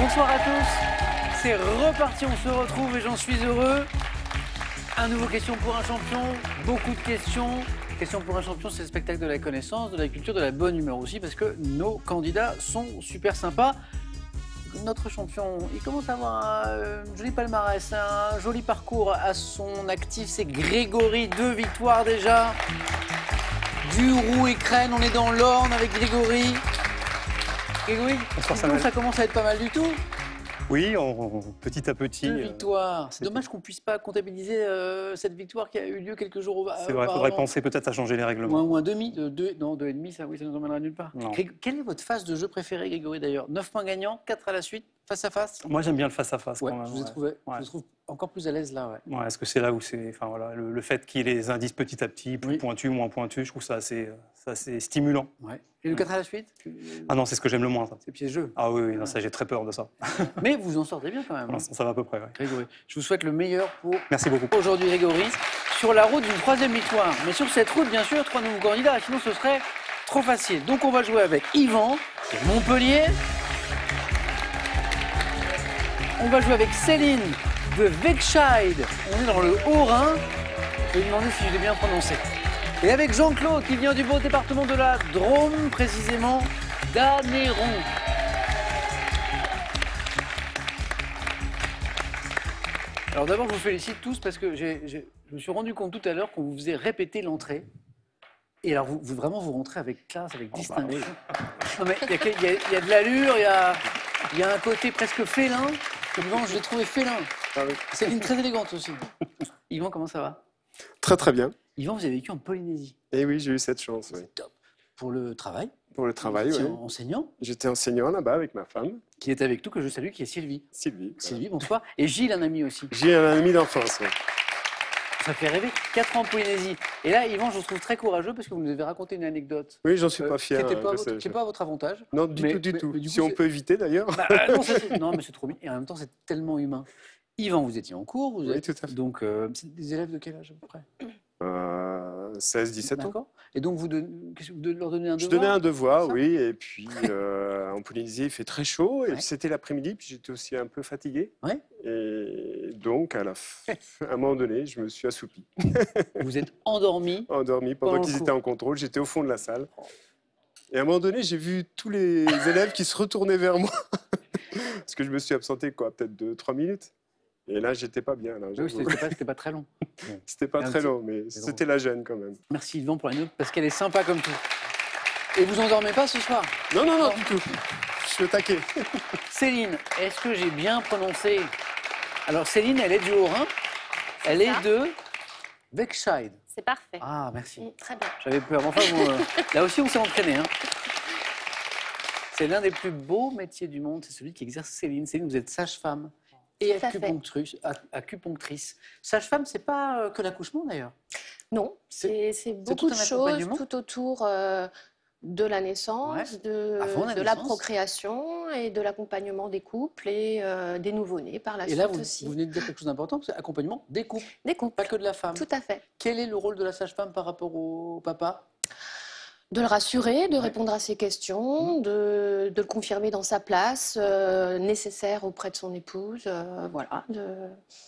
Bonsoir à tous, c'est reparti, on se retrouve et j'en suis heureux. Un nouveau question pour un champion, beaucoup de questions. Question pour un champion, c'est le spectacle de la connaissance, de la culture, de la bonne humeur aussi, parce que nos candidats sont super sympas. Notre champion, il commence à avoir un joli palmarès, un joli parcours à son actif, c'est Grégory, 2 victoires déjà. Du Roux et Crène, on est dans l'Orne avec Grégory. Grégory, ça commence à être pas mal du tout. Oui, petit à petit. 2 victoires. C'est dommage qu'on ne puisse pas comptabiliser cette victoire qui a eu lieu quelques jours auparavant. C'est vrai, il faudrait penser peut-être à changer les règlements. Ou un demi, non, 2,5, ça, oui, ça ne nous emmènera nulle part. Quelle est votre phase de jeu préférée, Grégory, d'ailleurs? 9 points gagnants, 4 à la suite, face à face? Moi, j'aime bien le face-à-face. Ouais, je vous trouve encore plus à l'aise là. Ouais. Ouais, est-ce que c'est là où c'est. Enfin, voilà, le fait qu'il y ait les indices petit à petit, plus pointus, moins pointus, je trouve ça assez stimulant. Ouais. Et le 4 à la suite? Ah non, c'est ce que j'aime le moins, ça. C'est piégeux. Ah oui, non, ça, j'ai très peur de ça. Mais vous en sortez bien quand même. Ça va à peu près, ouais. Grégory, je vous souhaite le meilleur pour Merci beaucoup. Aujourd'hui, Grégory, sur la route d'une 3e victoire. Mais sur cette route, bien sûr, 3 nouveaux candidats, sinon ce serait trop facile. Donc on va jouer avec Yvan, de Montpellier. On va jouer avec Céline, de Wegscheid. On est dans le Haut-Rhin. Je vais lui demander si je l'ai bien prononcé. Et avec Jean-Claude, qui vient du beau département de la Drôme, précisément d'Anneyron. Alors d'abord, je vous félicite tous parce que je me suis rendu compte tout à l'heure qu'on vous faisait répéter l'entrée. Et alors, vous vraiment, vous rentrez avec classe, avec distinction. Non, mais il y a de l'allure, il y a un côté presque félin. Yvan, je l'ai trouvé félin. C'est une très élégante aussi. Yvan, comment ça va? Très très bien. Yvan, vous avez vécu en Polynésie. Et oui, j'ai eu cette chance. Oui. C'est top. Pour le travail? Pour le travail, oui. Enseignant? J'étais enseignant là-bas avec ma femme. Qui est avec nous, que je salue, qui est Sylvie. Sylvie. Sylvie, bonsoir. Et Gilles, un ami aussi. J'ai un ami d'enfance, oui. Ça fait rêver. 4 ans en Polynésie. Et là, Yvan, je vous trouve très courageux parce que vous nous avez raconté une anecdote. Oui, j'en suis pas fier. Qui n'était pas à votre avantage. Non, du tout. Mais du coup, si on peut éviter d'ailleurs. Non, mais c'est trop bien. Et en même temps, c'est tellement humain. Yvan, vous étiez en cours. Oui, tout à fait. Donc, c'est des élèves de quel âge à peu près? 16, 17 ans. D'accord. Et donc, vous leur donnez un devoir? Je donnais un devoir, oui. Et puis, en Polynésie, il fait très chaud. Et c'était l'après-midi, puis j'étais aussi un peu fatigué. Ouais. Et donc, à un moment donné, je me suis assoupi. Vous êtes endormi? Endormi pendant qu'ils étaient en contrôle. J'étais au fond de la salle. Et à un moment donné, j'ai vu tous les élèves qui se retournaient vers moi. Parce que je me suis absenté, peut-être 2-3 minutes. Et là, j'étais pas bien. Oui, c'était pas très long. C'était pas très long, mais c'était la gêne quand même. Merci Yvan pour la note, parce qu'elle est sympa comme tout. Et vous endormez pas ce soir? Non, du tout. Je suis au taquet. Céline, est-ce que j'ai bien prononcé? Alors Céline, elle est du Haut-Rhin. Elle est de Wegscheid. C'est parfait. Ah, merci. Très bien. J'avais peur. Enfin, là aussi, on s'est entraîné. Hein. C'est l'un des plus beaux métiers du monde. C'est celui qui exerce Céline. Céline, vous êtes sage-femme et acupunctrice. Sage-femme, c'est pas que l'accouchement d'ailleurs. Non, c'est beaucoup de choses tout autour de la naissance, de la procréation et de l'accompagnement des couples et des nouveau-nés par la suite aussi. Vous venez de dire quelque chose d'important, c'est accompagnement des couples. Des couples. Pas que de la femme. Tout à fait. Quel est le rôle de la sage-femme par rapport au papa? De le rassurer, de répondre à ses questions, de le confirmer dans sa place nécessaire auprès de son épouse. Voilà.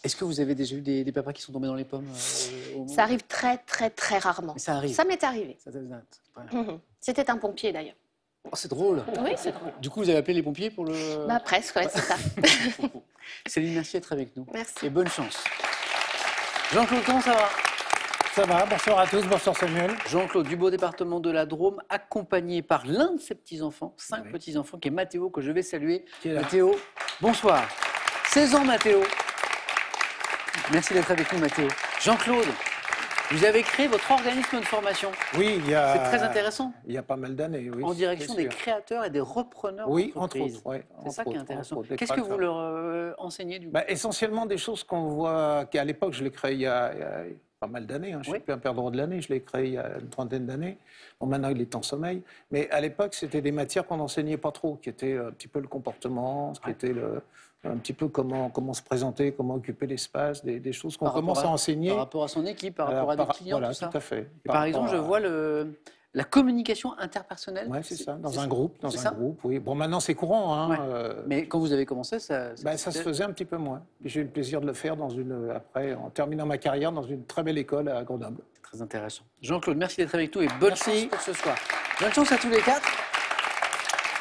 Est-ce que vous avez déjà eu des papas qui sont tombés dans les pommes Ça arrive très, très, très rarement. Mais ça arrive. Ça m'est arrivé. Ça C'était un pompier d'ailleurs. Oh, c'est drôle. Oui, c'est drôle. Du coup, vous avez appelé les pompiers pour le... Presque, ouais, c'est ça. Céline, merci d'être avec nous. Merci. Et bonne chance. Jean-Claude, comment ça va? Ça va, bonsoir à tous, bonsoir Samuel. Jean-Claude, du beau département de la Drôme, accompagné par l'un de ses petits-enfants, 5 petits-enfants, qui est Mathéo, que je vais saluer. Mathéo, bonsoir. 16 ans, Mathéo. Merci d'être avec nous, Mathéo. Jean-Claude, vous avez créé votre organisme de formation. Oui, c'est très intéressant. Il y a pas mal d'années, oui. En direction des créateurs et des repreneurs d'entreprises. Entre autres, c'est ça qui est intéressant. Qu'est-ce que vous leur enseignez du coup? Essentiellement des choses qu'on voit, qu'à l'époque, je l'ai créé il y a pas mal d'années. Je ne suis plus un perdreau de l'année, je l'ai créé il y a une trentaine d'années. Bon, maintenant, il est en sommeil. Mais à l'époque, c'était des matières qu'on n'enseignait pas trop, qui étaient un petit peu le comportement, qui était un petit peu comment se présenter, comment occuper l'espace, des choses qu'on commence à enseigner. Par rapport à son équipe, par rapport à des clients, voilà, tout ça. Tout à fait. Par exemple, je vois La communication interpersonnelle. Oui, c'est ça, dans un groupe, oui. Bon, maintenant c'est courant. Hein, mais quand vous avez commencé, ça se faisait un petit peu moins. J'ai eu le plaisir de le faire après, en terminant ma carrière dans une très belle école à Grenoble. Très intéressant. Jean-Claude, merci d'être avec nous et bonne chance pour ce soir. Bonne chance à tous les 4.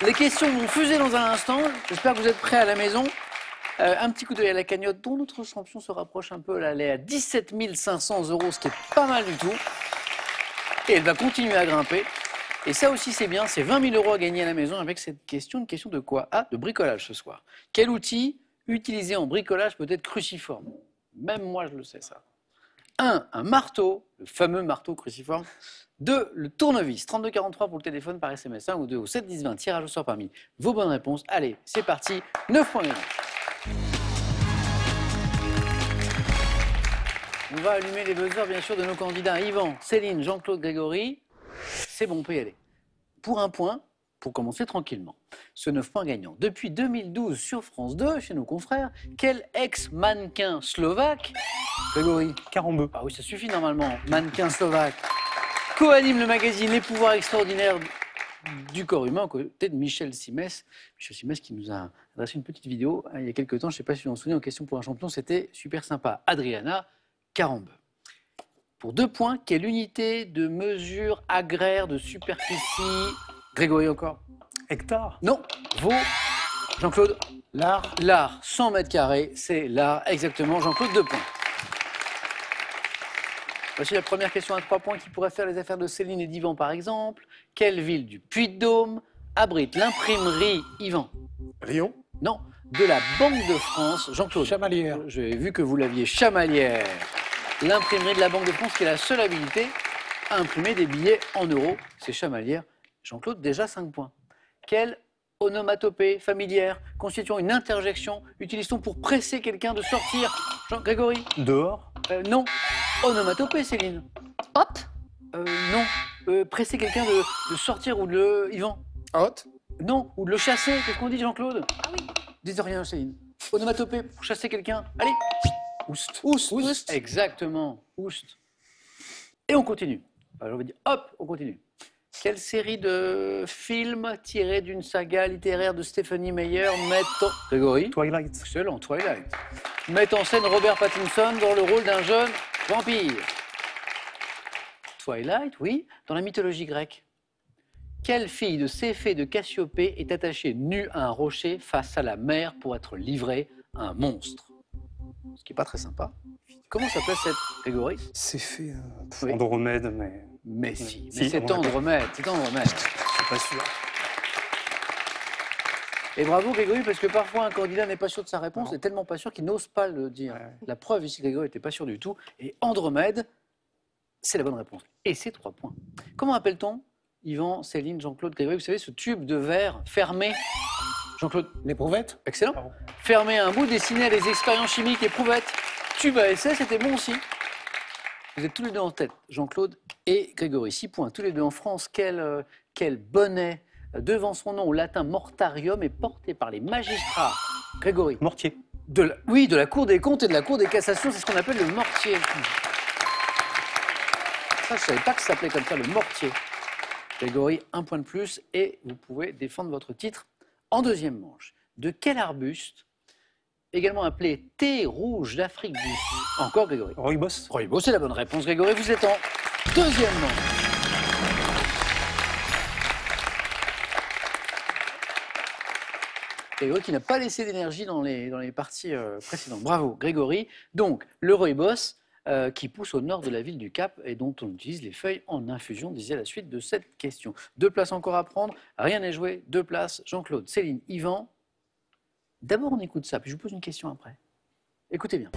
Les questions vont fuser dans un instant. J'espère que vous êtes prêts à la maison. Un petit coup d'œil à la cagnotte dont notre champion se rapproche un peu. Elle est à 17 500 €, ce qui est pas mal du tout. Et elle va continuer à grimper. Et ça aussi, c'est bien. C'est 20 000 € à gagner à la maison avec cette question. Une question de quoi? Ah, de bricolage ce soir. Quel outil utilisé en bricolage peut être cruciforme? Même moi, je le sais, ça. 1. Un marteau, le fameux marteau cruciforme. 2. Le tournevis. 3243 pour le téléphone par SMS. 1 ou 2 au 7 10 20. Tirage au sort parmi vos bonnes réponses. Allez, c'est parti. 9 points gagnés. On va allumer les buzzers, bien sûr, de nos candidats. Yvan, Céline, Jean-Claude, Grégory. C'est bon, on peut y aller. Pour un point, pour commencer tranquillement. Ce 9 points gagnant. Depuis 2012, sur France 2, chez nos confrères, quel ex-mannequin slovaque, Grégory? Carambeu. Ah oui, ça suffit normalement. Mannequin slovaque. Co-anime le magazine Les Pouvoirs Extraordinaires du corps humain, aux côtés de Michel Simès. Michel Simès qui nous a adressé une petite vidéo il y a quelques temps, je ne sais pas si vous en souvenez, en question pour un champion, c'était super sympa. Adriana Carambeu. Pour 2 points, quelle unité de mesure agraire de superficie? Grégory encore? Hectare? Non. Vaut Jean-Claude? L'art. L'art, 100 mètres carrés, c'est l'art, exactement. Jean-Claude, 2 points. Voici la première question à 3 points qui pourrait faire les affaires de Céline et d'Yvan, par exemple. Quelle ville du Puy-de-Dôme abrite l'imprimerie, Yvan? Rion? Non, de la Banque de France. Jean-Claude? Chamalières. J'ai vu que vous l'aviez. Chamalières. L'imprimerie de la Banque de France qui est la seule habilité à imprimer des billets en euros. C'est Chamalières. Jean-Claude, déjà 5 points. Quelle onomatopée familière constituant une interjection utilise-t-on pour presser quelqu'un de sortir? Grégory? Dehors? Non. Onomatopée, Céline? Hop? Non. Presser quelqu'un de sortir ou de le... Yvan? Hot? Non. Ou de le chasser. Qu'est-ce qu'on dit, Jean-Claude? Ah oui. Dites rien, Céline. Onomatopée pour chasser quelqu'un. Allez. Oust. Oust. Oust. Exactement. Oust. Et on continue. Enfin, j'aurais dit hop, on continue. Quelle série de films tirés d'une saga littéraire de Stephenie Meyer met en... Grégory? Twilight. Excellent, Twilight. Met en scène Robert Pattinson dans le rôle d'un jeune vampire. Twilight, oui. Dans la mythologie grecque. Quelle fille de Céphée de Cassiopée est attachée nue à un rocher face à la mer pour être livrée à un monstre? Ce qui n'est pas très sympa. Comment s'appelle cette Grégory? Céphée, Andromède, mais... Mais si, mais c'est Andromède, c'est Andromède. Je suis pas sûr. Et bravo Grégory, parce que parfois un candidat n'est pas sûr de sa réponse, n'est tellement pas sûr qu'il n'ose pas le dire. Ouais. La preuve ici, Grégory n'était pas sûr du tout. Et Andromède, c'est la bonne réponse. Et c'est 3 points. Comment appelle-t-on, Yvan, Céline, Jean-Claude, Grégory, vous savez, ce tube de verre fermé? Jean-Claude? L'éprouvette. Excellent. Bravo. Fermé à un bout, destiné à des expériences chimiques, éprouvette. Tube à essai, c'était bon aussi. Vous êtes tous les deux en tête, Jean-Claude et Grégory. 6 points, tous les deux en France. Quel bonnet devant son nom au latin mortarium est porté par les magistrats. Grégory? Mortier. Oui, de la Cour des comptes et de la Cour des cassations, c'est ce qu'on appelle le mortier. Ça, je ne savais pas que ça s'appelait comme ça, le mortier. Grégory, 1 point de plus et vous pouvez défendre votre titre en deuxième manche. De quel arbuste, également appelé thé rouge d'Afrique du Sud? Encore Grégory? Rooibos. Rooibos, c'est la bonne réponse, Grégory. Vous êtes en deuxième manche. Grégory qui n'a pas laissé d'énergie dans les parties précédentes. Bravo, Grégory. Donc, le rooibos qui pousse au nord de la ville du Cap et dont on utilise les feuilles en infusion, disait la suite de cette question. 2 places encore à prendre, rien n'est joué. 2 places, Jean-Claude, Céline, Yvan. D'abord, on écoute ça, puis je vous pose une question après. Écoutez bien.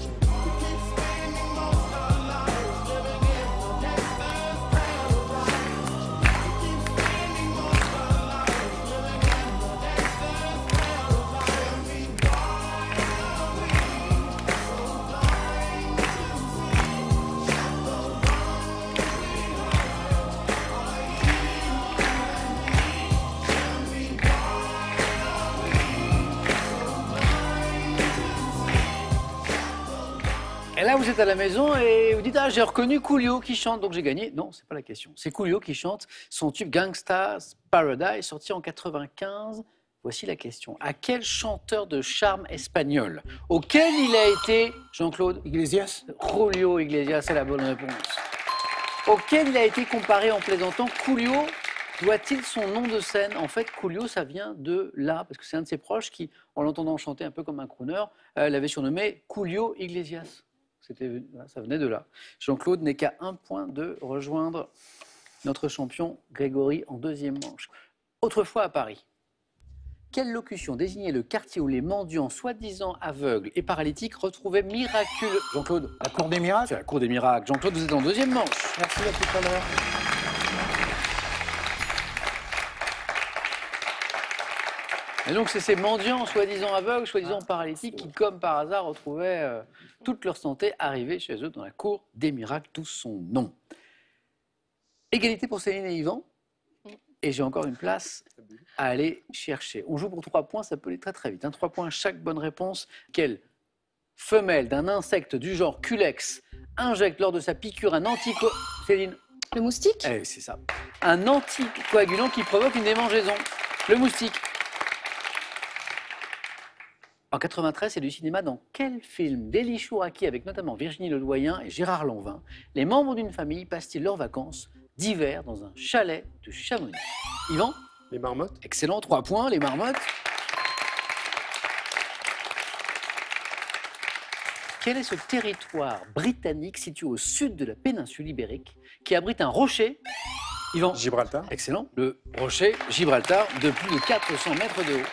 Là, vous êtes à la maison et vous dites « Ah, j'ai reconnu Coolio qui chante, donc j'ai gagné ». Non, c'est pas la question. C'est Coolio qui chante son tube Gangsta's Paradise, sorti en 95. Voici la question. À quel chanteur de charme espagnol auquel il a été, Jean-Claude Iglesias. Julio Iglesias, c'est la bonne réponse. Auquel il a été comparé en plaisantant, Coolio doit-il son nom de scène? En fait, Coolio, ça vient de là, parce que c'est un de ses proches qui, en l'entendant chanter un peu comme un crooner, l'avait surnommé Julio Iglesias. Ça venait de là. Jean-Claude n'est qu'à 1 point de rejoindre notre champion Grégory en deuxième manche. Autrefois à Paris, quelle locution désignait le quartier où les mendiants soi-disant aveugles et paralytiques retrouvaient miraculeux... Jean-Claude. La cour des miracles. C'est la cour des miracles. Jean-Claude, vous êtes en deuxième manche. Merci, à tout à l'heure. Et donc, c'est ces mendiants, soi-disant aveugles, soi-disant paralytiques, qui, comme par hasard, retrouvaient toute leur santé arrivée chez eux dans la cour des miracles, tout son nom. Égalité pour Céline et Yvan. Et j'ai encore une place à aller chercher. On joue pour 3 points, ça peut aller très très vite. 3 points chaque bonne réponse. Quelle femelle d'un insecte du genre Culex injecte lors de sa piqûre un Céline. Le moustique? Eh, c'est ça. Un anticoagulant qui provoque une démangeaison. Le moustique. En 93, c'est du cinéma. Dans quel film d'Élie Chouraki, avec notamment Virginie Ledoyen et Gérard Lanvin, les membres d'une famille passent-ils leurs vacances d'hiver dans un chalet de Chamonix? Yvan? Les marmottes. Excellent, 3 points, les marmottes. Quel est ce territoire britannique situé au sud de la péninsule ibérique qui abrite un rocher? Yvan? Gibraltar. Excellent, le rocher Gibraltar de plus de 400 mètres de haut.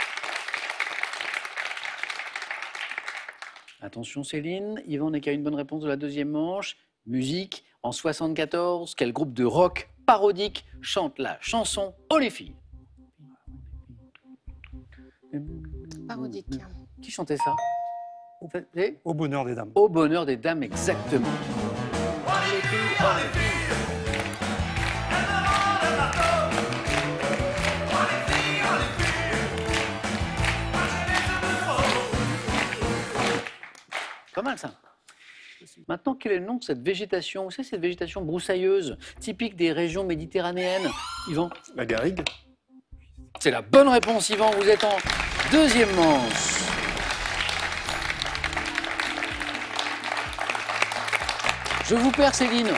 Attention Céline, Yvan n'est qu'à une bonne réponse de la deuxième manche. Musique, en 74, quel groupe de rock parodique chante la chanson « Oh les filles » Parodique. Qui chantait ça? Au bonheur des dames. Au bonheur des dames, exactement. Pas mal ça. Maintenant, quel est le nom de cette végétation? Vous savez, cette végétation broussailleuse, typique des régions méditerranéennes. Yvan? La garrigue. C'est la bonne réponse, Yvan. Vous êtes en deuxième manche. Je vous perds, Céline.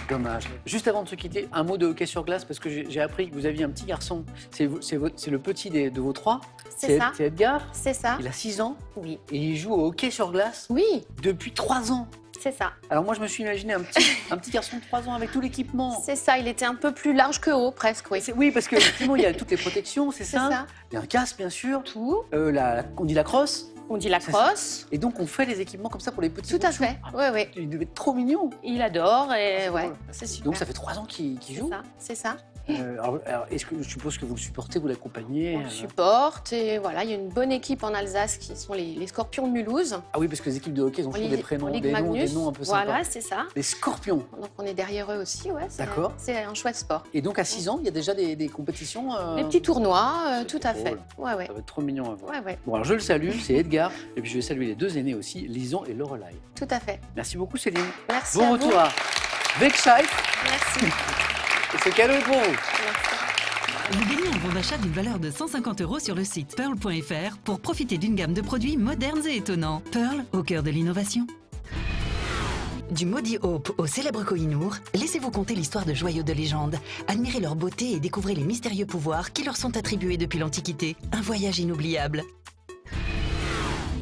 Dommage. Juste avant de se quitter, un mot de hockey sur glace, parce que j'ai appris que vous aviez un petit garçon. C'est le petit de vos 3. C'est ça. C'est Edgar. C'est ça. Il a 6 ans. Oui. Et il joue au hockey sur glace. Oui. Depuis 3 ans. C'est ça. Alors moi, je me suis imaginé un petit garçon de 3 ans avec tout l'équipement. C'est ça, il était un peu plus large que haut, presque, oui. Oui, parce qu'effectivement, il y a toutes les protections, c'est ça. Il y a un casque, bien sûr. Tout. On dit la crosse. On dit la crosse. Et donc, on fait les équipements comme ça pour les petits. Tout à fait, oui, oui. Il devait être trop mignon. Il adore et ouais, c'est super. Donc, ça fait 3 ans qu'il joue. C'est ça. Alors, est-ce que je suppose que vous le supportez, vous l'accompagnez? On le supporte et voilà, il y a une bonne équipe en Alsace qui sont les Scorpions de Mulhouse. Ah oui, parce que les équipes de hockey, ils ont toujours des prénoms, des noms un peu sympas. Voilà, c'est ça. Les Scorpions. Donc on est derrière eux aussi, ouais. D'accord. C'est un chouette sport. Et donc à 6 ans, il y a déjà des compétitions Des petits tournois, tout à fait. Ouais, ouais. Ça va être trop mignon à voir. Ouais, ouais. Bon, alors je le salue, c'est Edgar, et puis je vais saluer les 2 aînés aussi, Lison et Lorelai. Tout à fait. Merci beaucoup Céline. Merci. Bon retour à Vexheit. Merci. Et c'est cadeau pour vous. Merci. Vous gagnez un bon d'achat d'une valeur de 150 € sur le site pearl.fr pour profiter d'une gamme de produits modernes et étonnants. Pearl, au cœur de l'innovation. Du Maudit Hope au célèbre Koh-i-Noor, laissez-vous conter l'histoire de joyaux de légende. Admirez leur beauté et découvrez les mystérieux pouvoirs qui leur sont attribués depuis l'Antiquité. Un voyage inoubliable.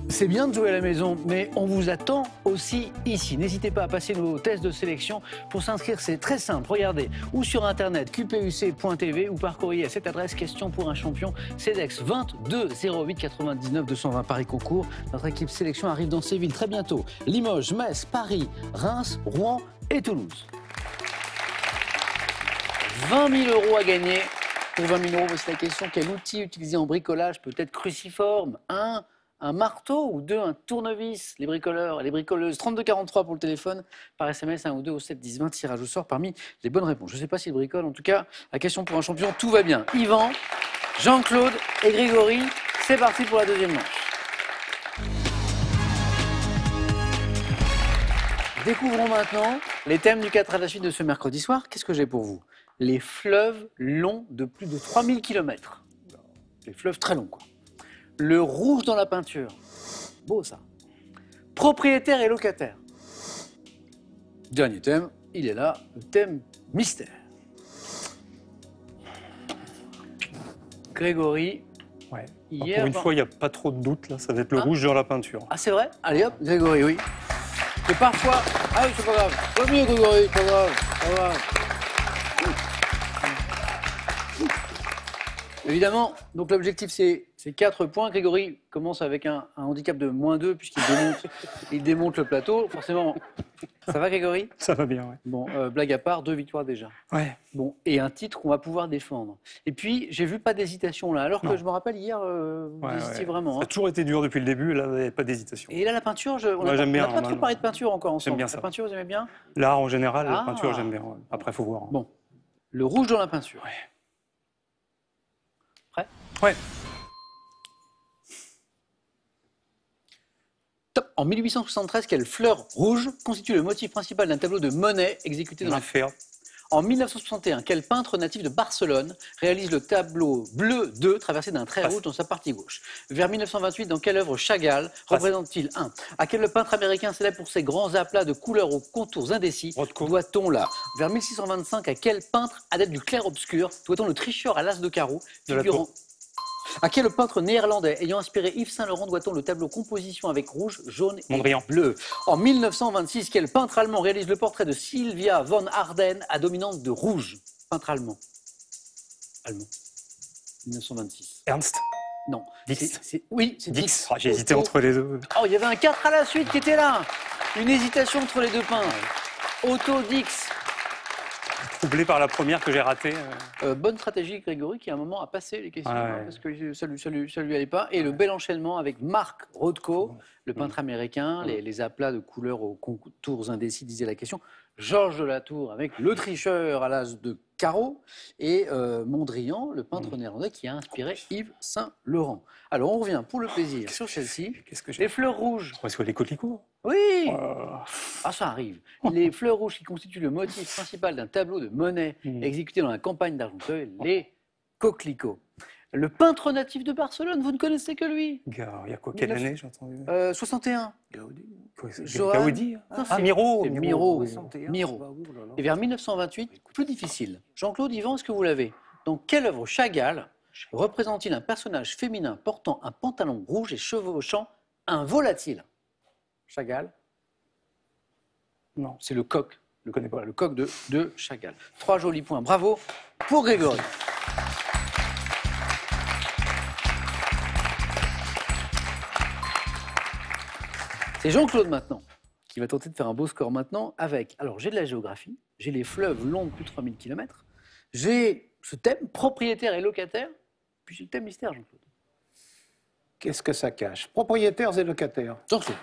C'est bien de jouer à la maison, mais on vous attend aussi ici. N'hésitez pas à passer nos tests de sélection. Pour s'inscrire, c'est très simple. Regardez, ou sur internet qpuc.tv ou par courrier à cette adresse, question pour un champion, CEDEX 22 08 99 220 Paris Concours. Notre équipe sélection arrive dans ces villes très bientôt. Limoges, Metz, Paris, Reims, Rouen et Toulouse. 20 000 € à gagner. Pour 20 000 €, voici la question. Quel outil utilisé en bricolage peut être cruciforme? Un marteau ou 2, un tournevis? Les bricoleurs et les bricoleuses, 3243 pour le téléphone, par SMS 1 ou 2 au 7 10 20, tirage au sort parmi les bonnes réponses. Je ne sais pas s'ils bricolent, en tout cas, la question pour un champion, tout va bien. Yvan, Jean-Claude et Grégory, c'est parti pour la deuxième manche. Découvrons maintenant les thèmes du 4 à la suite de ce mercredi soir. Qu'est-ce que j'ai pour vous? Les fleuves longs de plus de 3000 km. Les fleuves très longs, quoi. Le rouge dans la peinture. Beau, ça. Propriétaire et locataire. Dernier thème, il est là, le thème mystère. Grégory. Ouais. Hier, pour une fois, il n'y a pas trop de doute, là. Ça va être le rouge dans la peinture. Ah, c'est vrai? Allez hop, Grégory, oui. Et parfois... Ah oui, c'est pas grave. Pas mieux, Grégory, pas grave. Pas grave. Évidemment, donc l'objectif c'est 4 points. Grégory commence avec un handicap de -2 puisqu'il démonte le plateau. Forcément, ça va Grégory? Ça va bien, oui. Bon, blague à part, 2 victoires déjà. Ouais. Bon, et un titre qu'on va pouvoir défendre. Et puis, j'ai vu pas d'hésitation là, alors que je me rappelle hier, vous hésitiez vraiment. Ça a toujours été dur depuis le début, là, il n'y avait pas d'hésitation. Et là, la peinture, on n'a pas trop parlé de peinture encore ensemble. J'aime bien ça. La peinture, vous aimez bien? L'art en général, la peinture, j'aime bien. Ouais. Après, il faut voir. Bon, le rouge dans la peinture. Ouais. Prêt? Ouais. Top. En 1873, quelle fleur rouge constitue le motif principal d'un tableau de Monet exécuté dans la fer. En 1961, quel peintre natif de Barcelone réalise le tableau bleu 2 traversé d'un trait rouge dans sa partie gauche? Vers 1928, dans quelle œuvre Chagall représente-t-il 1. À quel peintre américain célèbre pour ses grands aplats de couleurs aux contours indécis doit-on là? Vers 1625, à quel peintre adepte du clair-obscur doit-on le tricheur à l'as de carreau figurant... À quel peintre néerlandais ayant inspiré Yves Saint-Laurent doit-on le tableau composition avec rouge, jaune et bleu? En 1926, quel peintre allemand réalise le portrait de Sylvia von Harden à dominante de rouge? Peintre allemand. Allemand. 1926. Ernst? Non. Dix. Oui, c'est Dix. Oh, j'ai hésité entre les deux. Oh, il y avait un 4 à la suite qui était là. Une hésitation entre les deux peintres. Otto Dix. Troublé par la première que j'ai ratée. Bonne stratégie, Grégory, qui à un moment a passé les questions, parce que ça lui allait pas. Et le bel enchaînement avec Marc Rothko, le peintre américain, les aplats de couleurs aux contours indécis, disait la question. Georges de la Tour avec le tricheur à l'as de carreau. Et Mondrian, le peintre néerlandais qui a inspiré Yves Saint-Laurent. Alors on revient pour le plaisir sur celle-ci. Les fleurs rouges. Est-ce que les coquelicots? Oui. Ah, ça arrive. Les fleurs rouges qui constituent le motif principal d'un tableau de Monet exécuté dans la campagne d'Argenteuil, les coquelicots. Le peintre natif de Barcelone, vous ne connaissez que lui? Il y a quoi? Quelle année j'ai entendu? 61. Gaudi. Gaudi. Miro. Miro. Et vers 1928, plus difficile. Jean-Claude Yvan, est-ce que vous l'avez? Dans quelle œuvre Chagall représente-t-il un personnage féminin portant un pantalon rouge et chevauchant un volatile? Chagall? Non. C'est le coq. Je ne connais pas. Le coq de Chagall. 3 jolis points. Bravo pour Grégory. C'est Jean-Claude maintenant qui va tenter de faire un beau score maintenant avec... Alors, j'ai de la géographie, j'ai les fleuves longs de plus de 3000 km, j'ai ce thème propriétaire et locataire, puis j'ai le thème mystère, Jean-Claude. Qu'est-ce que ça cache? Propriétaires et locataires. Jean-Claude.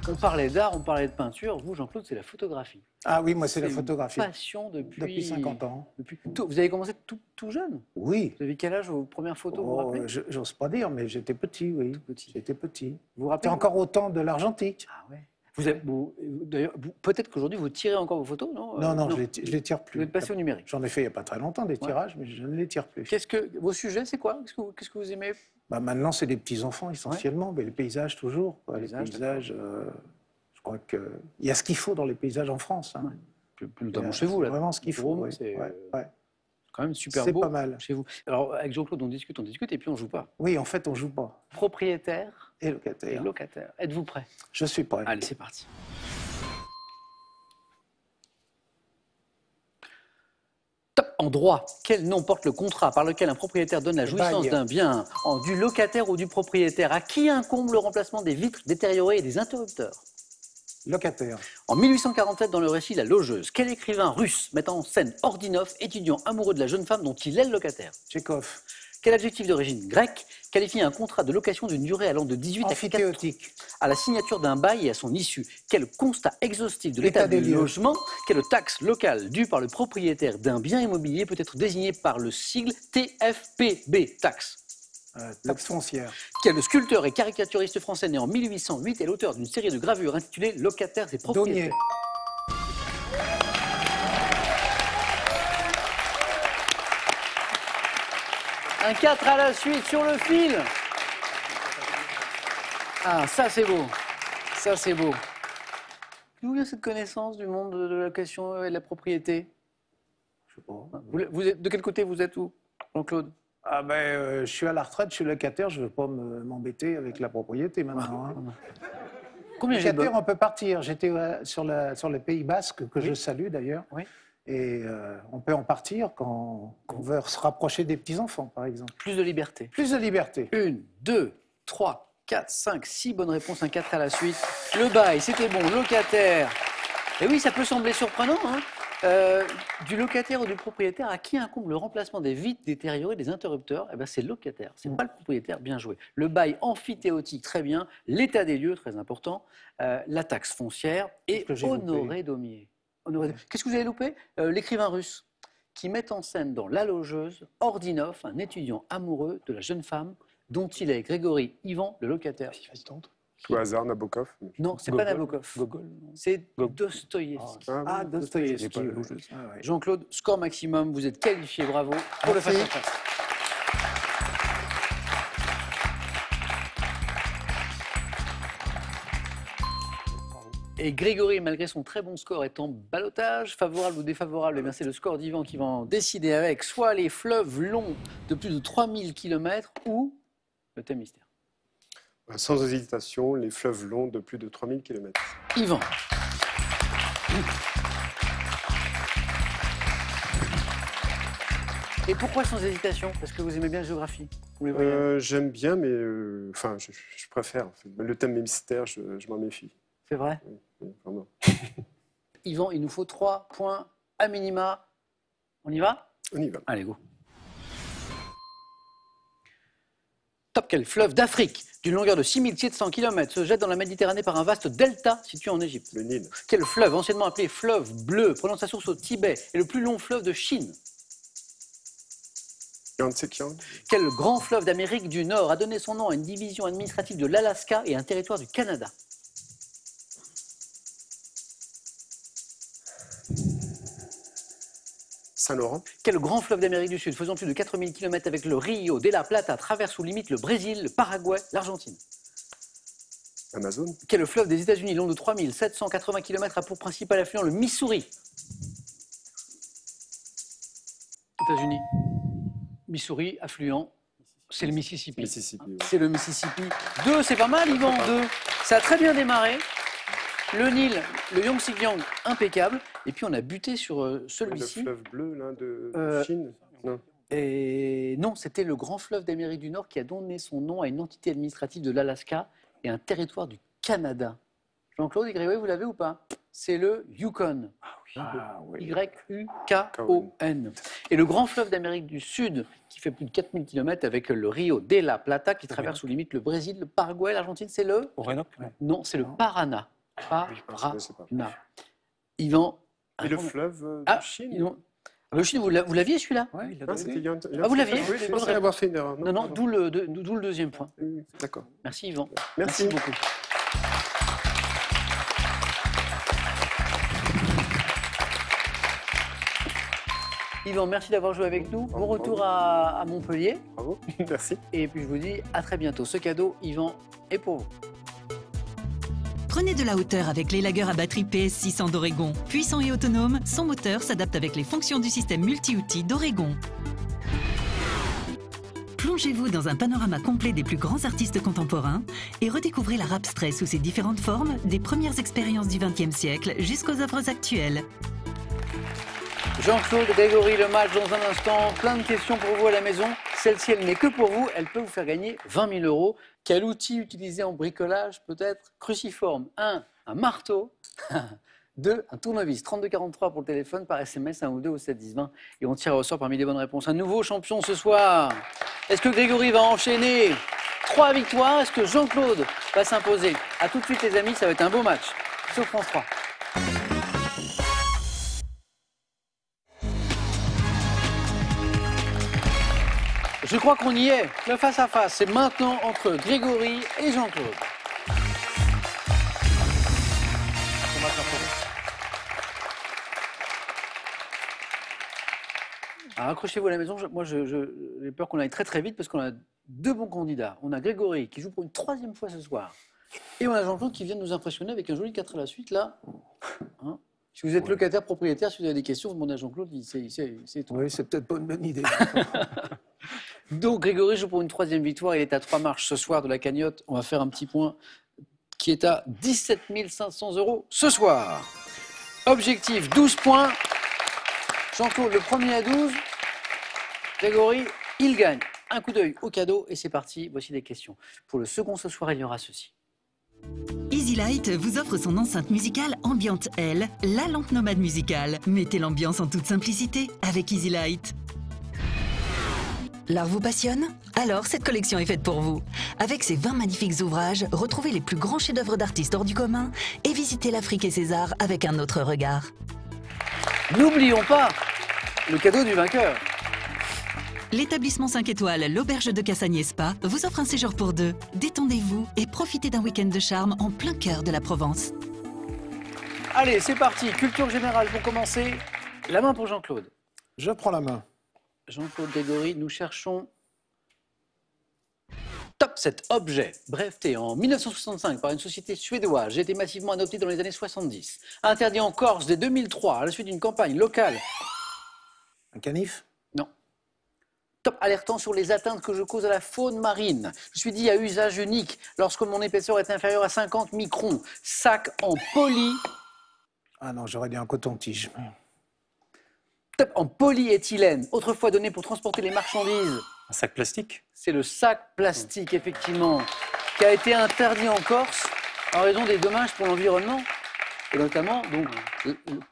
On parlait d'art, on parlait de peinture. Vous, Jean-Claude, c'est la photographie. Ah oui, moi, c'est la photographie. Passion depuis 50 ans. Vous avez commencé tout jeune? Oui. Vous avez quel âge, vos premières photos, vous vous rappelez? J'ose pas dire, mais j'étais petit, oui. J'étais petit. Vous vous rappelez? C'était encore au temps de l'argentique. Ah ouais. D'ailleurs, peut-être qu'aujourd'hui, vous tirez encore vos photos, non? Non, je les tire plus. Vous êtes passé au numérique? J'en ai fait il n'y a pas très longtemps, des tirages, mais je ne les tire plus. Vos sujets, c'est quoi? Qu'est-ce que vous aimez? Maintenant, c'est des petits-enfants, essentiellement, mais les paysages, toujours. Les paysages, je crois qu'il y a ce qu'il faut dans les paysages en France. Hein. Notamment chez vous, là. Vraiment ce qu'il faut, c'est quand même super beau. C'est pas mal. Chez vous. Alors, avec Jean-Claude, on discute, et puis on joue pas. Oui, en fait, on joue pas. Propriétaire et locataire. Êtes-vous prêt? Je suis prêt. Allez, c'est parti. En droit, quel nom porte le contrat par lequel un propriétaire donne la jouissance d'un bien du locataire ou du propriétaire? À qui incombe le remplacement des vitres détériorées et des interrupteurs? Locataire. En 1847, dans le récit La Logeuse, quel écrivain russe mettant en scène Ordinov, étudiant amoureux de la jeune femme dont il est le locataire? Tchekhov. Quel adjectif d'origine grecque qualifie un contrat de location d'une durée allant de 18 à 4 à la signature d'un bail et à son issue? Quel constat exhaustif de l'état du logement? Quelle taxe locale due par le propriétaire d'un bien immobilier peut être désignée par le sigle TFPB, taxe? Taxe foncière. Quel sculpteur et caricaturiste français né en 1808 est l'auteur d'une série de gravures intitulée Locataires et propriétaires? Daunier. Un 4 à la suite sur le fil. Ah, ça c'est beau. Ça c'est beau. D'où vient cette connaissance du monde de la location et de la propriété? Je sais pas. Vous êtes, de quel côté vous êtes, où, Jean-Claude? Ah ben, je suis à la retraite, je suis locataire, je ne veux pas m'embêter avec la propriété maintenant. Hein. Combien locataire, on peut partir. J'étais sur le Pays Basque, que je salue d'ailleurs. Oui. Et on peut en partir quand on veut se rapprocher des petits-enfants, par exemple. Plus de liberté. Plus de liberté. 1, 2, 3, 4, 5, 6 bonnes réponses, un 4 à la suite. Le bail, c'était bon. Locataire. Et oui, ça peut sembler surprenant, hein. Du locataire ou du propriétaire, à qui incombe le remplacement des vitres détériorées des interrupteurs? Eh ben, c'est le locataire, c'est pas le propriétaire, bien joué. Le bail amphithéotique, très bien. L'état des lieux, très important. La taxe foncière et Honoré Daumier. Qu'est-ce que vous avez loupé? L'écrivain russe qui met en scène dans La Logeuse Ordinov, un étudiant amoureux de la jeune femme dont il est Grégory Ivan, le locataire. Au hasard, Nabokov? Non, c'est pas Nabokov. C'est Dostoïevski. Ah, Dostoïevski. Jean-Claude, score maximum, vous êtes qualifié, bravo pour le face-à-face. Et Grégory, malgré son très bon score, est en ballottage, favorable ou défavorable. Eh bien, c'est le score d'Yvan qui va en décider avec soit les fleuves longs de plus de 3000 km ou le thème mystère. Sans hésitation, les fleuves longs de plus de 3000 km. Yvan. Et pourquoi sans hésitation? Parce que vous aimez bien la géographie? J'aime bien, mais enfin, je préfère. En fait. Le thème mystère, je m'en méfie. C'est vrai? Oui, vraiment. Yvan, il nous faut 3 points à minima. On y va? On y va. Allez, go. Top, quel fleuve d'Afrique, d'une longueur de 6700 km, se jette dans la Méditerranée par un vaste delta situé en Égypte? Le Nil. Quel fleuve, anciennement appelé fleuve bleu, prenant sa source au Tibet, est le plus long fleuve de Chine? Yangtze-Kiang. Quel grand fleuve d'Amérique du Nord a donné son nom à une division administrative de l'Alaska et un territoire du Canada? Saint-Laurent. Quel grand fleuve d'Amérique du Sud, faisant plus de 4000 km avec le Rio de la Plata, traverse ou limite le Brésil, le Paraguay, l'Argentine? Amazon. Quel fleuve des États-Unis, long de 3780 km, a pour principal affluent le Missouri? États-Unis. Missouri, affluent, c'est le Mississippi. Oui. C'est le Mississippi. 2, c'est pas mal, Yvan, 2. Ça a très bien démarré. Le Nil, le Yangtze-Kiang, impeccable. Et puis on a buté sur celui-ci. Le fleuve bleu, là, de Chine? Non. Et non, c'était le grand fleuve d'Amérique du Nord qui a donné son nom à une entité administrative de l'Alaska et un territoire du Canada. Jean-Claude Grégory, vous l'avez ou pas? C'est le Yukon. Y-U-K-O-N. Et le grand fleuve d'Amérique du Sud, qui fait plus de 4000 km avec le Rio de la Plata, qui traverse ou limite le Brésil, le Paraguay, l'Argentine, c'est le... Orinoco? Non, c'est le Paraná. Paraná. Yvan. Et le fleuve de Chine? Le Chine, vous l'aviez celui-là? Oui, il a vous l'aviez? Je pensais avoir fait une erreur. Non, d'où le deuxième point. D'accord. Merci Yvan. Merci beaucoup. Yvan, merci d'avoir joué avec nous. Bon retour à Montpellier. Bravo, merci. Et puis je vous dis à très bientôt. Ce cadeau, Yvan, est pour vous. Prenez de la hauteur avec l'élagueur à batterie PS600 d'Oregon. Puissant et autonome, son moteur s'adapte avec les fonctions du système multi-outils d'Oregon. Plongez-vous dans un panorama complet des plus grands artistes contemporains et redécouvrez l'art abstrait sous ses différentes formes, des premières expériences du XXe siècle jusqu'aux œuvres actuelles. Jean-Claude, Grégory, le match dans un instant. Plein de questions pour vous à la maison. Celle-ci, elle n'est que pour vous. Elle peut vous faire gagner 20 000 €. Quel outil utiliser en bricolage? Peut-être cruciforme. 1, un marteau. 2, un tournevis. 3243 pour le téléphone, par SMS, 1 ou 2 au 7 10 20. Et on tire au sort parmi les bonnes réponses. Un nouveau champion ce soir. Est-ce que Grégory va enchaîner 3 victoires? Est-ce que Jean-Claude va s'imposer? A tout de suite les amis, ça va être un beau match sur France 3. Je crois qu'on y est. Le face-à-face, c'est maintenant entre Grégory et Jean-Claude. Alors, accrochez-vous à la maison. Moi, j'ai peur qu'on aille très très vite parce qu'on a deux bons candidats. On a Grégory qui joue pour une 3e fois ce soir. Et on a Jean-Claude qui vient de nous impressionner avec un joli 4 à la suite, là. Hein, si vous êtes locataire, propriétaire, si vous avez des questions, vous demandez à Jean-Claude, c'est tout. Oui, c'est peut-être pas une bonne idée. Donc, Grégory joue pour une 3e victoire. Il est à 3 marches ce soir de la cagnotte. On va faire un petit point qui est à 17 500 € ce soir. Objectif, 12 points. Jean-Claude, le premier à 12. Grégory, il gagne. Un coup d'œil au cadeau et c'est parti. Voici les questions. Pour le second ce soir, il y aura ceci. Easy Light vous offre son enceinte musicale Ambient L, la lampe nomade musicale. Mettez l'ambiance en toute simplicité avec Easy Light. L'art vous passionne? Alors cette collection est faite pour vous. Avec ses 20 magnifiques ouvrages, retrouvez les plus grands chefs-d'œuvre d'artistes hors du commun et visitez l'Afrique et ses arts avec un autre regard. N'oublions pas le cadeau du vainqueur. L'établissement 5 étoiles, l'auberge de Cassagnes Spa, vous offre un séjour pour 2. Détendez-vous et profitez d'un week-end de charme en plein cœur de la Provence. Allez, c'est parti. Culture générale pour commencer. La main pour Jean-Claude. Je prends la main. Jean-Claude Grégory, nous cherchons top 7 objet breveté en 1965 par une société suédoise. J'ai été massivement adopté dans les années 70. Interdit en Corse dès 2003 à la suite d'une campagne locale. Un canif? Non. Top alertant sur les atteintes que je cause à la faune marine. Je suis dit à usage unique lorsque mon épaisseur est inférieure à 50 microns. Sac en poly. Ah non, j'aurais dit un coton-tige. Top en polyéthylène, autrefois donné pour transporter les marchandises. Un sac plastique? C'est le sac plastique, effectivement, qui a été interdit en Corse en raison des dommages pour l'environnement. Et notamment, donc,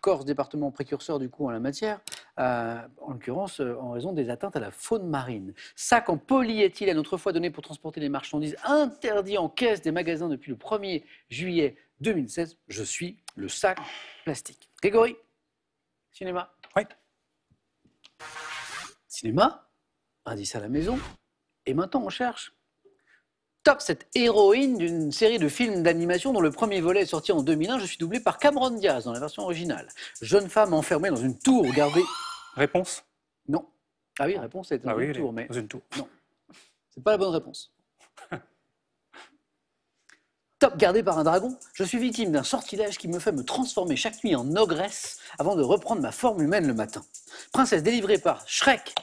Corse, département précurseur du coup en la matière, en l'occurrence en raison des atteintes à la faune marine. Sac en polyéthylène, autrefois donné pour transporter les marchandises, interdit en caisse des magasins depuis le 1er juillet 2016. Je suis le sac plastique. Grégory, cinéma? Oui. Cinéma, indice à la maison. Et maintenant, on cherche top, cette héroïne d'une série de films d'animation dont le premier volet est sorti en 2001. Je suis doublé par Cameron Diaz dans la version originale. Jeune femme enfermée dans une tour gardée... Réponse? Non. Ah oui, réponse, c'est dans une tour, mais... Dans une tour. Non. C'est pas la bonne réponse. Top, gardé par un dragon. Je suis victime d'un sortilège qui me fait me transformer chaque nuit en ogresse avant de reprendre ma forme humaine le matin. Princesse délivrée par Shrek.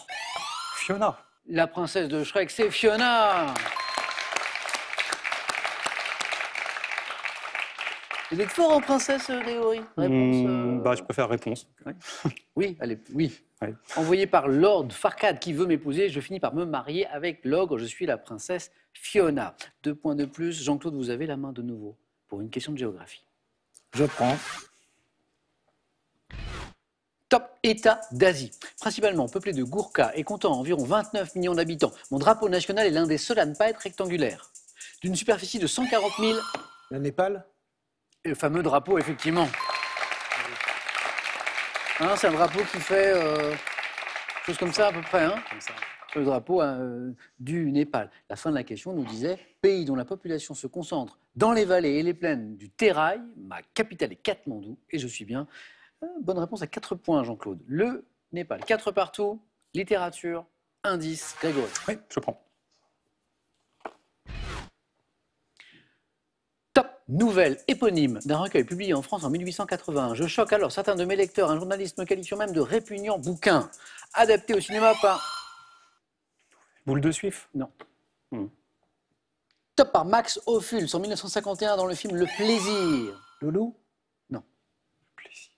Fiona. La princesse de Shrek, c'est Fiona. Vous êtes fort en princesse, Grégory? Réponse. Je préfère réponse. Oui, oui, allez, oui. Ouais. Envoyé par Lord Farquaad qui veut m'épouser, je finis par me marier avec l'ogre. Je suis la princesse Fiona. 2 points de plus. Jean-Claude, vous avez la main de nouveau pour une question de géographie. Je prends. Top État d'Asie. Principalement peuplé de Gourkhas et comptant environ 29 millions d'habitants. Mon drapeau national est l'un des seuls à ne pas être rectangulaire. D'une superficie de 140 000... Le Népal? Et le fameux drapeau, effectivement. Hein, c'est un drapeau qui fait chose comme ça à peu près. Hein, comme ça. Le drapeau du Népal. La fin de la question nous disait « Pays dont la population se concentre dans les vallées et les plaines du Terai, ma capitale est Katmandou. » Et je suis bien. Bonne réponse à 4 points, Jean-Claude. Le Népal. 4 partout. Littérature. Indice. Grégory. Oui, je prends. Top nouvelle éponyme d'un recueil publié en France en 1881. Je choque alors certains de mes lecteurs. Un journaliste me qualifiant même de répugnant bouquin. Adapté au cinéma par... Boule de Suif? Non. Top par Max Ophuls en 1951 dans le film Le Plaisir. Loulou? Non. Plaisir.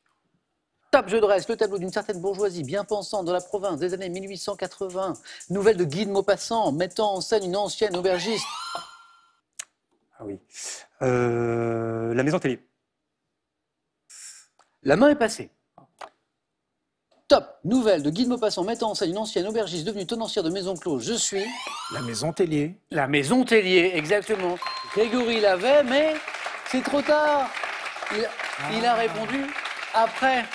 Top, je dresse le tableau d'une certaine bourgeoisie bien pensante dans la province des années 1880. Nouvelle de Guy de Maupassant mettant en scène une ancienne aubergiste. Ah oui. La maison télé. La main est passée. Top, nouvelle de Guy de Maupassant mettant en scène une ancienne aubergiste devenue tenancière de maison close. Je suis... La maison Tellier. La maison Tellier, exactement. Grégory l'avait, mais c'est trop tard. Il a répondu après.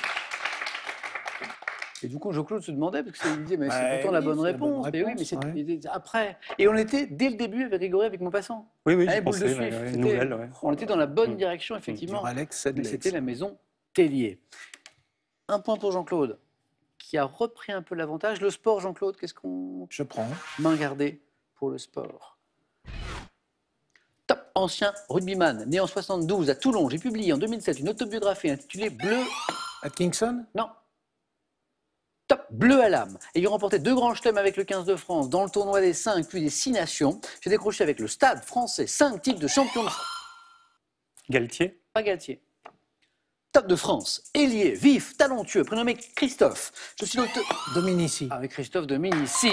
Et du coup, Jean-Claude se demandait, parce qu'il disait, mais c'est pourtant la bonne réponse. Mais oui, mais c'était après. Et on était, dès le début, avec Grégory, avec Maupassant. Oui, j'ai pensé, nouvelle. On était dans la bonne direction, effectivement. C'était la maison Tellier. Un point pour Jean-Claude, qui a repris un peu l'avantage. Le sport, Jean-Claude, qu'est-ce qu'on... Je prends. Main gardée pour le sport. Top, ancien rugbyman, né en 72 à Toulon. J'ai publié en 2007 une autobiographie intitulée Bleu... Atkinson? Non. Top, bleu à l'âme. Ayant remporté 2 grands chelems avec le 15 de France dans le tournoi des 5 puis des 6 nations, j'ai décroché avec le Stade français 5 titres de champion de France. Galtier? Pas Galtier. Top de France, ailier, vif, talentueux, prénommé Christophe. Je suis l'auteur... Dominici. Avec Christophe Dominici.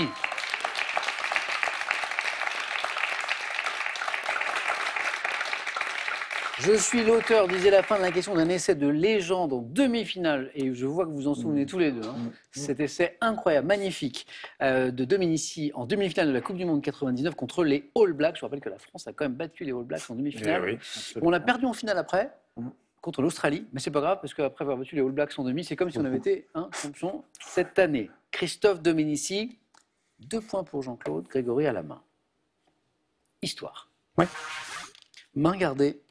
Je suis l'auteur, disait la fin de la question, d'un essai de légende en demi-finale. Et je vois que vous en souvenez tous les deux. Hein. Cet essai incroyable, magnifique, de Dominici en demi-finale de la Coupe du Monde 99 contre les All Blacks. Je rappelle que la France a quand même battu les All Blacks en demi-finale. Oui, on a perdu en finale après, contre l'Australie. Mais c'est pas grave, parce qu'après avoir battu les All Blacks en demi, c'est comme si on avait été champion cette année. Christophe Dominici, 2 points pour Jean-Claude, Grégory à la main. Histoire. Ouais. Main gardée.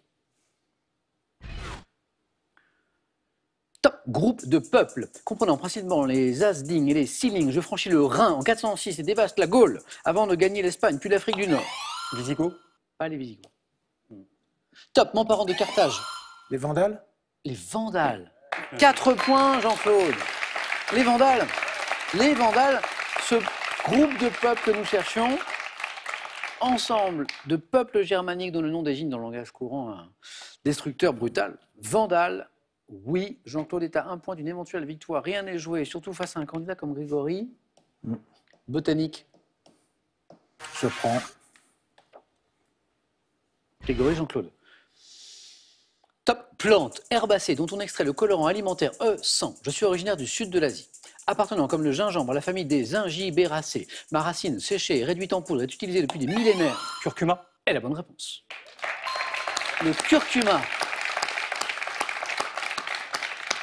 Top groupe de peuples, comprenant principalement les Asding et les Sealing. Je franchis le Rhin en 406 et dévaste la Gaule avant de gagner l'Espagne, puis l'Afrique du Nord. Visigoths? Pas les Visigoths. Top, mon parent de Carthage. Les Vandales? Les Vandales. 4 points, Jean-Claude. Les Vandales, ce groupe de peuples que nous cherchions, ensemble de peuples germaniques dont le nom désigne dans le langage courant un destructeur brutal. Vandales. Oui, Jean-Claude est à 1 point d'une éventuelle victoire. Rien n'est joué, surtout face à un candidat comme Grégory. Botanique. Je prends. Grégory, Jean-Claude. Top plante herbacée dont on extrait le colorant alimentaire E100. Je suis originaire du sud de l'Asie. Appartenant comme le gingembre à la famille des Zingiberaceae. Ma racine séchée et réduite en poudre est utilisée depuis des millénaires. Curcuma est la bonne réponse. Le curcuma.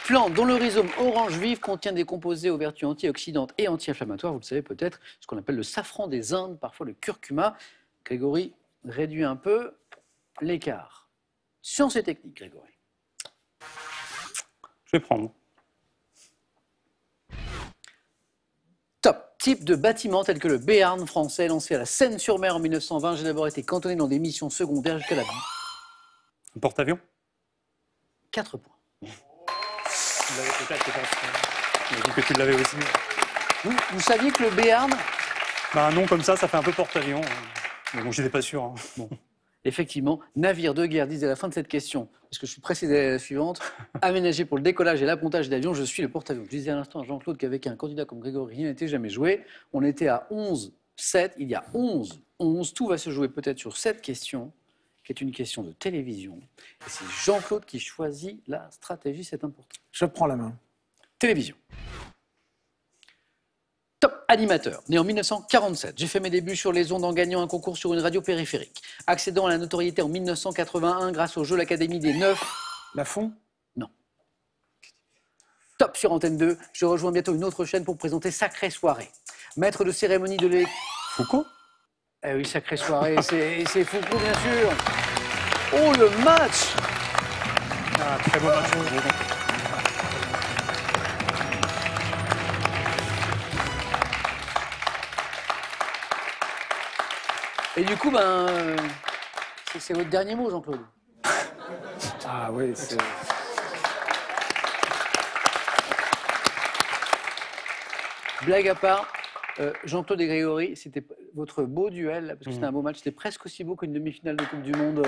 Plante dont le rhizome orange vif contient des composés aux vertus antioxydantes et anti-inflammatoires, vous le savez peut-être, ce qu'on appelle le safran des Indes, parfois le curcuma. Grégory réduit un peu l'écart. Sciences et techniques, Grégory. Je vais prendre. Top. Type de bâtiment tel que le Béarn français, lancé à la Seine-sur-Mer en 1920. J'ai d'abord été cantonné dans des missions secondaires jusqu'à la vie. Un porte-avions? 4 points. J'ai dit que tu l'avais aussi. Vous saviez que le Béarn... Un nom comme ça fait un peu porte-avions. Mais bon, j'étais pas sûr. Hein. Bon. Effectivement, navire de guerre, disait à la fin de cette question, parce que je suis précédé à la suivante, aménagé pour le décollage et l'appontage d'avions, je suis le porte-avions. Je disais à l'instant à Jean-Claude qu'avec un candidat comme Grégory, rien n'était jamais joué. On était à 11-7, il y a 11. Tout va se jouer peut-être sur cette question, qui est une question de télévision. Et c'est Jean-Claude qui choisit la stratégie, c'est important. Je prends la main. Télévision. Top animateur, né en 1947. J'ai fait mes débuts sur les ondes en gagnant un concours sur une radio périphérique. Accédant à la notoriété en 1981 grâce au jeu L'Académie des 9. Lafont? Non. Top sur Antenne 2. Je rejoins bientôt une autre chaîne pour présenter Sacrée Soirée. Maître de cérémonie de l'é... Foucault? Eh oui, Sacrée Soirée, c'est Foucault, bien sûr. Oh, le match! Ah, très beau match. Et du coup, c'est votre dernier mot, Jean-Claude. Ah oui, c'est... Blague à part, Jean-Claude et Grégory, c'était votre beau duel, parce que c'était un beau match. C'était presque aussi beau qu'une demi-finale de Coupe du Monde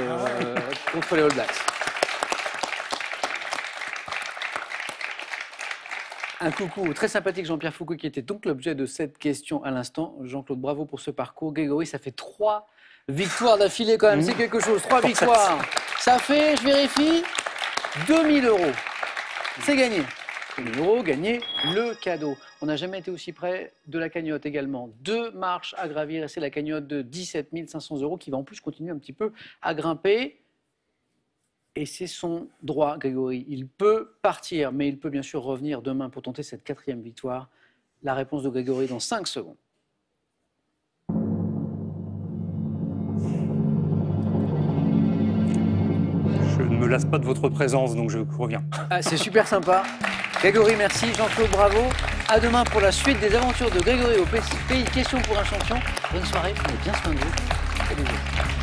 contre les All Blacks. Un coucou très sympathique, Jean-Pierre Foucault, qui était donc l'objet de cette question à l'instant. Jean-Claude, bravo pour ce parcours. Grégory, ça fait 3 victoires d'affilée quand même, c'est quelque chose. 3 victoires. Ça fait, je vérifie, 2 000 €. C'est gagné. 2 000 €, gagné le cadeau. On n'a jamais été aussi près de la cagnotte également. 2 marches à gravir et c'est la cagnotte de 17 500 € qui va en plus continuer un petit peu à grimper. Et c'est son droit, Grégory. Il peut partir, mais il peut bien sûr revenir demain pour tenter cette 4e victoire. La réponse de Grégory dans 5 secondes. Je ne me lasse pas de votre présence, donc je reviens. Ah, c'est super sympa. Grégory, merci. Jean-Claude, bravo. À demain pour la suite des aventures de Grégory au pays Question pour un champion. Bonne soirée, prenez bien soin de vous. Salut.